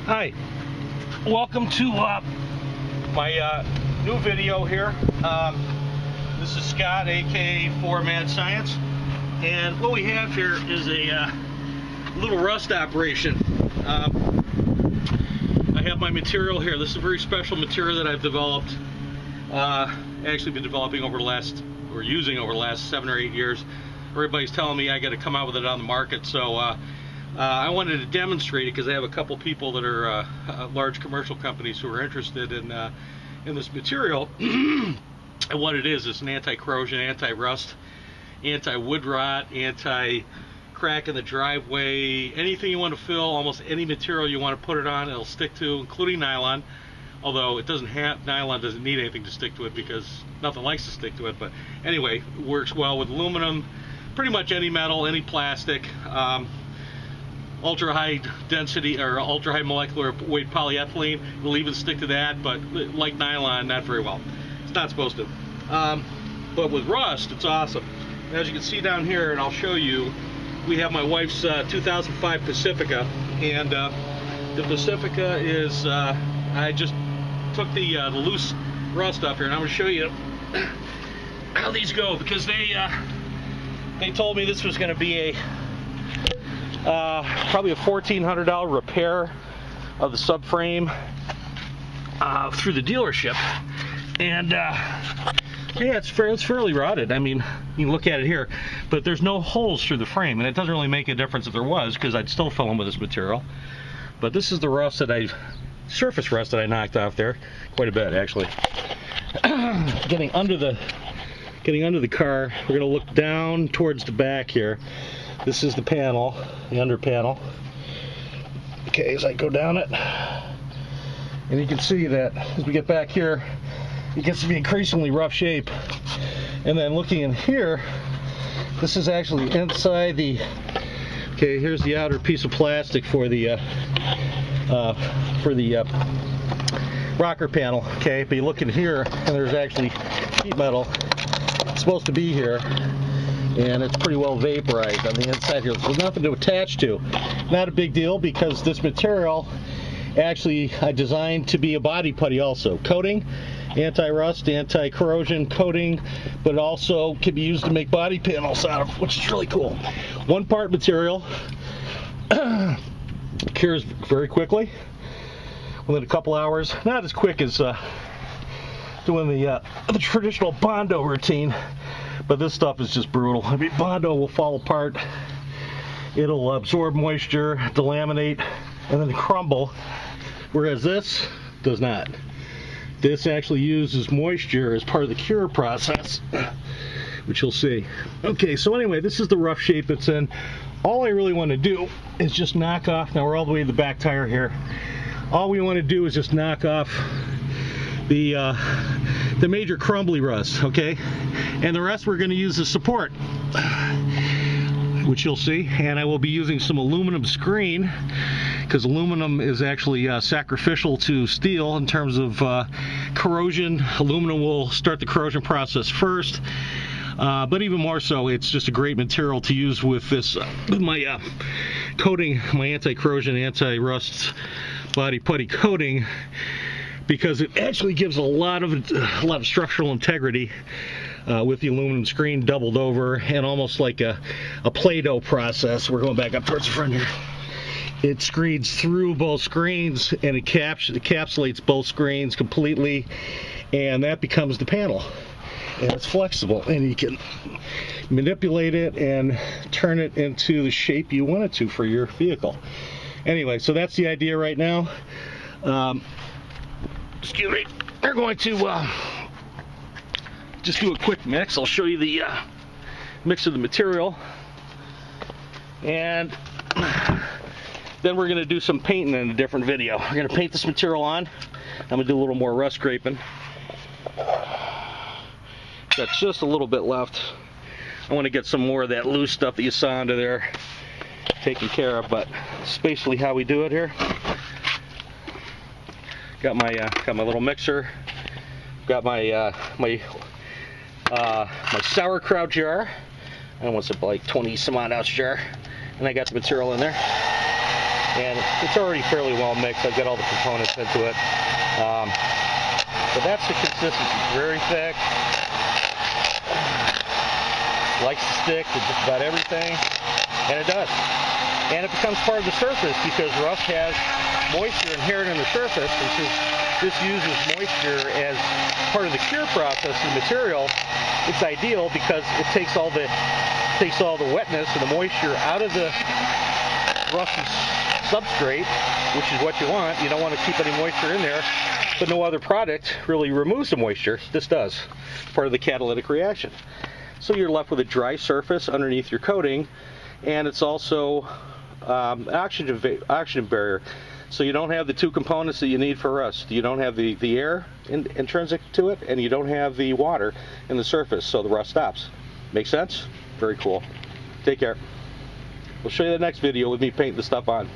Hi, welcome to my new video here. This is Scott, aka 4 Mad Science, and what we have here is a little rust operation. I have my material here. This is a very special material that I've developed. Actually been developing over the last, or using over the last 7 or 8 years. Everybody's telling me I got to come out with it on the market, so I wanted to demonstrate it because I have a couple people that are large commercial companies who are interested in this material. And what it is an anti-corrosion, anti-rust, anti-wood rot, anti-crack in the driveway, anything you want to fill, almost any material you want to put it on, it'll stick to, including nylon. Although it doesn't have, nylon doesn't need anything to stick to it because nothing likes to stick to it. But anyway, it works well with aluminum, pretty much any metal, any plastic. Ultra high density or ultra high molecular weight polyethylene will even stick to that, but like nylon, not very well. It's not supposed to. But with rust, it's awesome. As you can see down here, and I'll show you, we have my wife's 2005 Pacifica, and the Pacifica is, I just took the loose rust off here, and I'm going to show you how these go, because they told me this was going to be a probably a $1,400 repair of the subframe through the dealership, and yeah, it's fairly rotted. I mean, you can look at it here, but there's no holes through the frame, and it doesn't really make a difference if there was, because I'd still fill them with this material. But this is the rust that surface rust that I knocked off there, quite a bit actually. Getting under the car, we're gonna look down towards the back here. This is the panel, the under panel. Okay, as I go down it, and you can see that as we get back here, it gets to be increasingly rough shape. And then looking in here, this is actually inside the, okay, here's the outer piece of plastic for the rocker panel, okay, but you look in here, and there's actually sheet metal. It's supposed to be here, and it's pretty well vaporized on the inside here. There's nothing to attach to. Not a big deal, because this material actually I designed to be a body putty also. Coating, anti-rust, anti-corrosion coating, but it also can be used to make body panels out of, which is really cool. One part material cures very quickly, within a couple hours. Not as quick as doing the traditional Bondo routine, but this stuff is just brutal. I mean, Bondo will fall apart. It'll absorb moisture, delaminate, and then crumble, whereas this does not. This actually uses moisture as part of the cure process, which you'll see. Okay, so anyway, this is the rough shape it's in. All I really want to do is just knock off, now we're all the way to the back tire here. All we want to do is just knock off the major crumbly rust, okay? And the rest we're going to use as support, which you'll see. And I will be using some aluminum screen, because aluminum is actually sacrificial to steel in terms of corrosion. Aluminum will start the corrosion process first, but even more so, it's just a great material to use with this, with my coating, my anti-corrosion, anti-rust body putty coating, because it actually gives a lot of structural integrity with the aluminum screen doubled over, and almost like a Play-Doh process. We're going back up towards the front here. It screeds through both screens, and it encapsulates both screens completely, and that becomes the panel. And it's flexible, and you can manipulate it and turn it into the shape you want it to for your vehicle. Anyway, so that's the idea right now. Excuse me. We're going to just do a quick mix. I'll show you the mix of the material, and then we're going to do some painting in a different video. We're going to paint this material on. I'm going to do a little more rust scraping. Got just a little bit left. I want to get some more of that loose stuff that you saw under there taken care of, but it's basically how we do it here. Got my little mixer. Got my my sauerkraut jar. I don't want to like 20 some odd ounce jar, and I got the material in there. and it's already fairly well mixed. I've got all the components into it. But that's the consistency. Very thick. Likes to stick to just about everything, and it does. And it becomes part of the surface because rust has moisture inherent in the surface, and since this uses moisture as part of the cure process of the material, it's ideal because it takes all the wetness and the moisture out of the rusty substrate, which is what you want. You don't want to keep any moisture in there, but no other product really removes the moisture. This does, part of the catalytic reaction. So you're left with a dry surface underneath your coating, and it's also an oxygen barrier. So you don't have the two components that you need for rust. You don't have the air intrinsic to it, and you don't have the water in the surface, so the rust stops. Make sense? Very cool. Take care. We'll show you the next video with me painting the stuff on.